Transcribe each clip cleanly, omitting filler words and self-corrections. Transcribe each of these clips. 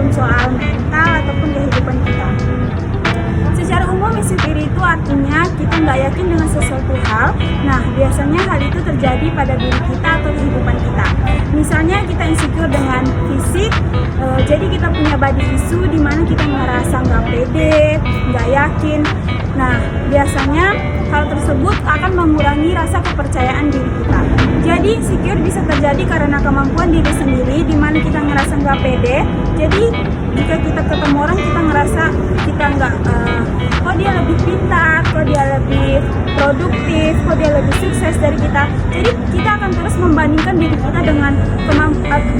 apapun soal mental ataupun kehidupan kita. Secara umum insecure itu artinya kita nggak yakin dengan sesuatu hal. Nah, biasanya hal itu terjadi pada diri kita atau kehidupan kita. Misalnya kita insecure dengan fisik, jadi kita punya body issue di mana kita merasa nggak pede, nggak yakin. Nah, biasanya hal tersebut akan mengurangi rasa kepercayaan diri kita. Jadi insecure bisa terjadi karena kemampuan diri sendiri, di mana kita ngerasa nggak pede. Jadi jika kita ketemu orang kita ngerasa kita nggak, kok dia lebih pintar, kok dia lebih produktif, kok dia lebih sukses dari kita. Jadi kita akan terus membandingkan diri kita dengan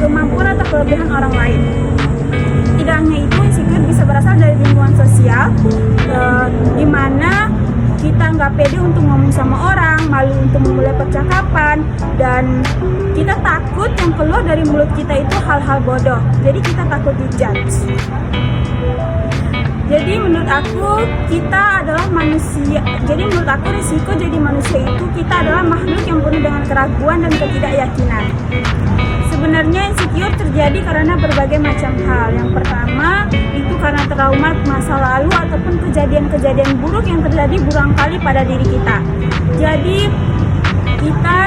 kemampuan atau kelebihan orang lain. Tidak hanya itu, insecure bisa berasal dari lingkungan sosial, di mana kita nggak pede untuk ngomong sama orang, malu untuk memulai percakapan, dan kita takut yang keluar dari mulut kita itu hal-hal bodoh. Jadi kita takut dijudge. Jadi menurut aku kita adalah manusia. Jadi menurut aku risiko jadi manusia itu kita adalah makhluk yang penuh dengan keraguan dan ketidakyakinan. Sebenarnya insecure terjadi karena berbagai macam hal. Yang pertama itu karena trauma masa lalu ataupun kejadian-kejadian buruk yang terjadi berulang kali pada diri kita. Jadi kita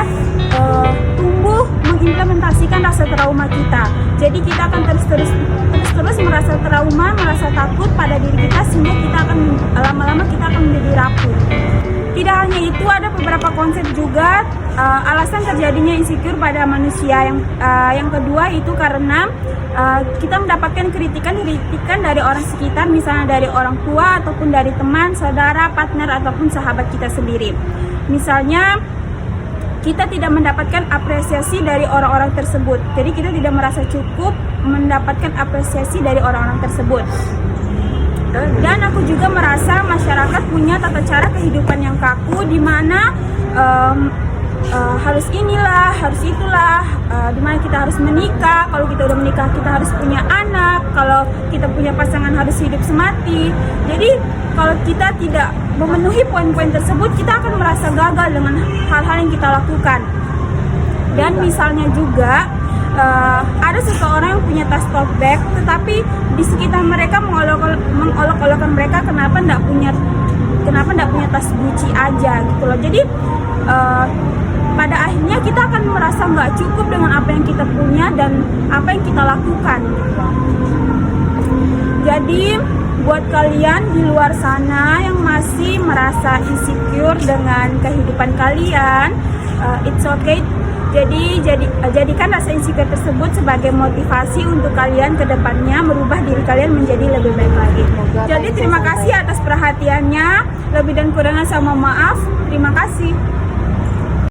tumbuh mengimplementasikan rasa trauma kita. Jadi kita akan terus merasa trauma, merasa takut pada diri kita, sehingga kita akan lama-lama kita akan menjadi rapuh. Tidak hanya itu, ada beberapa konsep juga alasan terjadinya insecure pada manusia. Yang kedua itu karena kita mendapatkan kritikan dari orang sekitar, misalnya dari orang tua ataupun dari teman, saudara, partner ataupun sahabat kita sendiri. Misalnya kita tidak mendapatkan apresiasi dari orang-orang tersebut. Jadi kita tidak merasa cukup mendapatkan apresiasi dari orang-orang tersebut. Dan aku juga merasa masyarakat punya tata cara kehidupan yang kaku, di mana harus inilah, harus itulah, di mana kita harus menikah. Kalau kita udah menikah kita harus punya anak. Kalau kita punya pasangan harus hidup semati. Jadi kalau kita tidak memenuhi poin-poin tersebut, kita akan merasa gagal dengan hal-hal yang kita lakukan. Dan misalnya juga ada seseorang yang punya tas tote bag, tetapi di sekitar mereka mengolok-olokkan mereka kenapa nggak punya tas Gucci aja gitu loh. Jadi pada akhirnya kita akan merasa nggak cukup dengan apa yang kita punya dan apa yang kita lakukan. Jadi buat kalian di luar sana yang masih merasa insecure dengan kehidupan kalian, it's okay. Jadikan rasa insecure tersebut sebagai motivasi untuk kalian ke depannya merubah diri kalian menjadi lebih baik lagi. Jadi terima kasih atas perhatiannya. Lebih dan kurangnya sama maaf. Terima kasih.